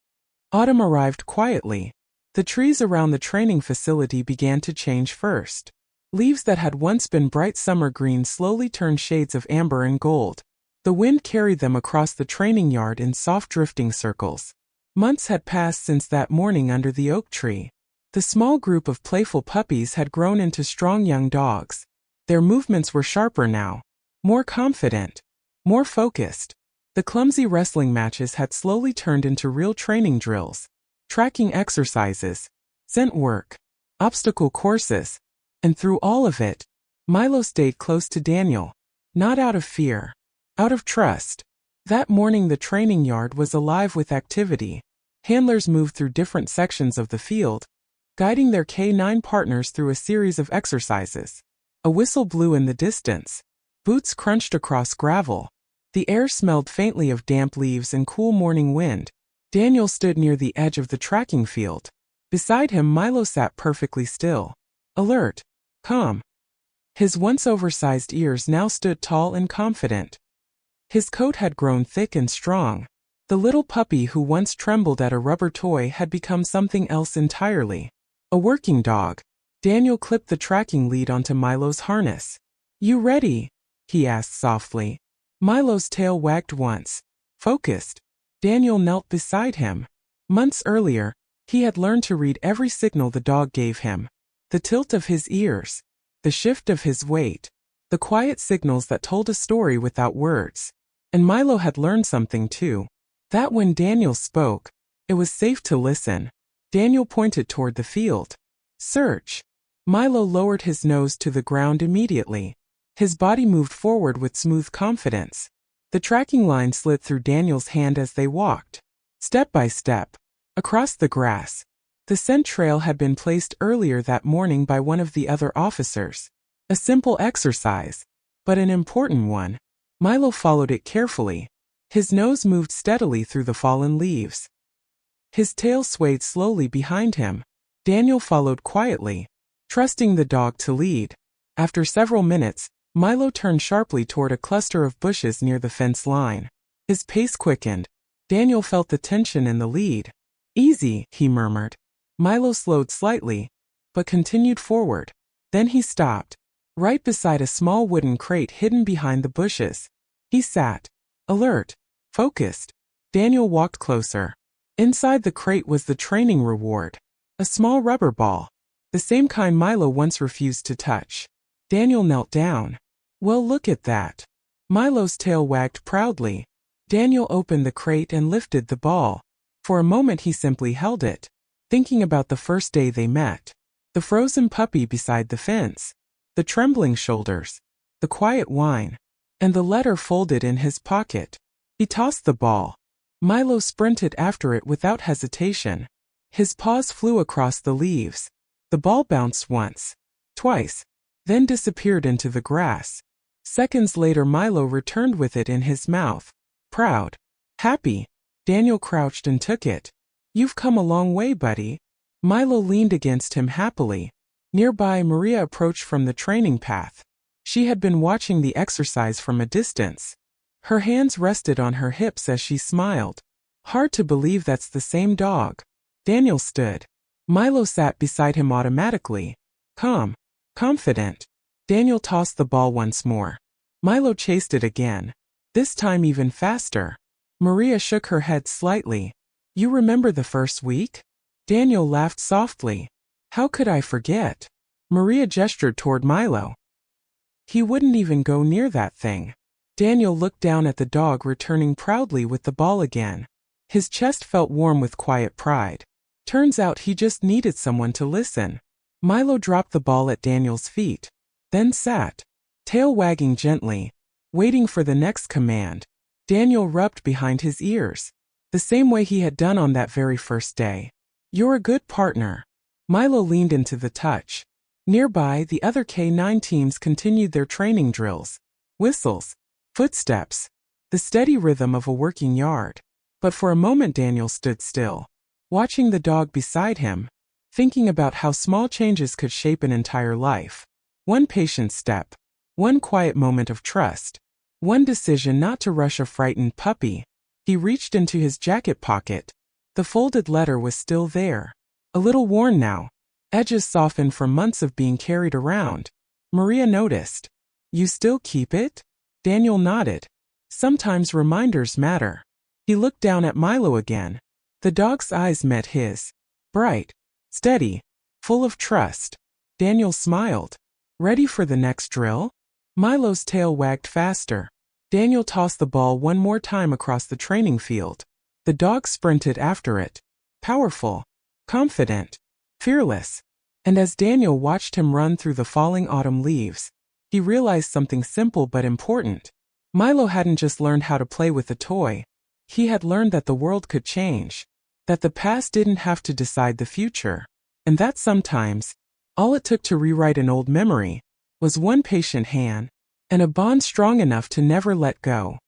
Autumn arrived quietly. The trees around the training facility began to change first. Leaves that had once been bright summer green slowly turned shades of amber and gold. The wind carried them across the training yard in soft drifting circles. Months had passed since that morning under the oak tree. The small group of playful puppies had grown into strong young dogs. Their movements were sharper now. More confident. More focused. The clumsy wrestling matches had slowly turned into real training drills. Tracking exercises. Scent work. Obstacle courses. And through all of it, Milo stayed close to Daniel. Not out of fear. Out of trust. That morning the training yard was alive with activity. Handlers moved through different sections of the field, guiding their K9 partners through a series of exercises. A whistle blew in the distance. Boots crunched across gravel. The air smelled faintly of damp leaves and cool morning wind. Daniel stood near the edge of the tracking field. Beside him Milo sat perfectly still. Alert. Calm. His once oversized ears now stood tall and confident. His coat had grown thick and strong. The little puppy who once trembled at a rubber toy had become something else entirely. A working dog. Daniel clipped the tracking lead onto Milo's harness. You ready? He asked softly. Milo's tail wagged once. Focused. Daniel knelt beside him. Months earlier, he had learned to read every signal the dog gave him. The tilt of his ears. The shift of his weight. The quiet signals that told a story without words. And Milo had learned something too. That when Daniel spoke, it was safe to listen. Daniel pointed toward the field. Search. Milo lowered his nose to the ground immediately. His body moved forward with smooth confidence. The tracking line slid through Daniel's hand as they walked. Step by step. Across the grass. The scent trail had been placed earlier that morning by one of the other officers. A simple exercise, but an important one. Milo followed it carefully. His nose moved steadily through the fallen leaves. His tail swayed slowly behind him. Daniel followed quietly, trusting the dog to lead. After several minutes, Milo turned sharply toward a cluster of bushes near the fence line. His pace quickened. Daniel felt the tension in the lead. Easy, he murmured. Milo slowed slightly, but continued forward. Then he stopped, right beside a small wooden crate hidden behind the bushes. He sat, alert, focused. Daniel walked closer. Inside the crate was the training reward. A small rubber ball. The same kind Milo once refused to touch. Daniel knelt down. Well, look at that. Milo's tail wagged proudly. Daniel opened the crate and lifted the ball. For a moment he simply held it, thinking about the first day they met. The frozen puppy beside the fence. The trembling shoulders. The quiet whine. And the letter folded in his pocket. He tossed the ball. Milo sprinted after it without hesitation. His paws flew across the leaves. The ball bounced once, twice, then disappeared into the grass. Seconds later Milo returned with it in his mouth. Proud. Happy. Daniel crouched and took it. You've come a long way, buddy. Milo leaned against him happily. Nearby, Maria approached from the training path. She had been watching the exercise from a distance. Her hands rested on her hips as she smiled. Hard to believe that's the same dog. Daniel stood. Milo sat beside him automatically. Calm. Confident. Daniel tossed the ball once more. Milo chased it again. This time even faster. Maria shook her head slightly. You remember the first week? Daniel laughed softly. How could I forget? Maria gestured toward Milo. He wouldn't even go near that thing. Daniel looked down at the dog returning proudly with the ball again. His chest felt warm with quiet pride. Turns out he just needed someone to listen. Milo dropped the ball at Daniel's feet, then sat, tail wagging gently, waiting for the next command. Daniel rubbed behind his ears, the same way he had done on that very first day. You're a good partner. Milo leaned into the touch. Nearby, the other K9 teams continued their training drills. Whistles, footsteps, the steady rhythm of a working yard. But for a moment Daniel stood still, watching the dog beside him, thinking about how small changes could shape an entire life. One patient step, one quiet moment of trust, one decision not to rush a frightened puppy. He reached into his jacket pocket. The folded letter was still there, a little worn now, edges softened from months of being carried around. Maria noticed. You still keep it? Daniel nodded. Sometimes reminders matter. He looked down at Milo again. The dog's eyes met his. Bright, steady, full of trust. Daniel smiled. Ready for the next drill? Milo's tail wagged faster. Daniel tossed the ball one more time across the training field. The dog sprinted after it. Powerful, confident, fearless. And as Daniel watched him run through the falling autumn leaves, he realized something simple but important. Milo hadn't just learned how to play with a toy. He had learned that the world could change, that the past didn't have to decide the future, and that sometimes, all it took to rewrite an old memory was one patient hand and a bond strong enough to never let go.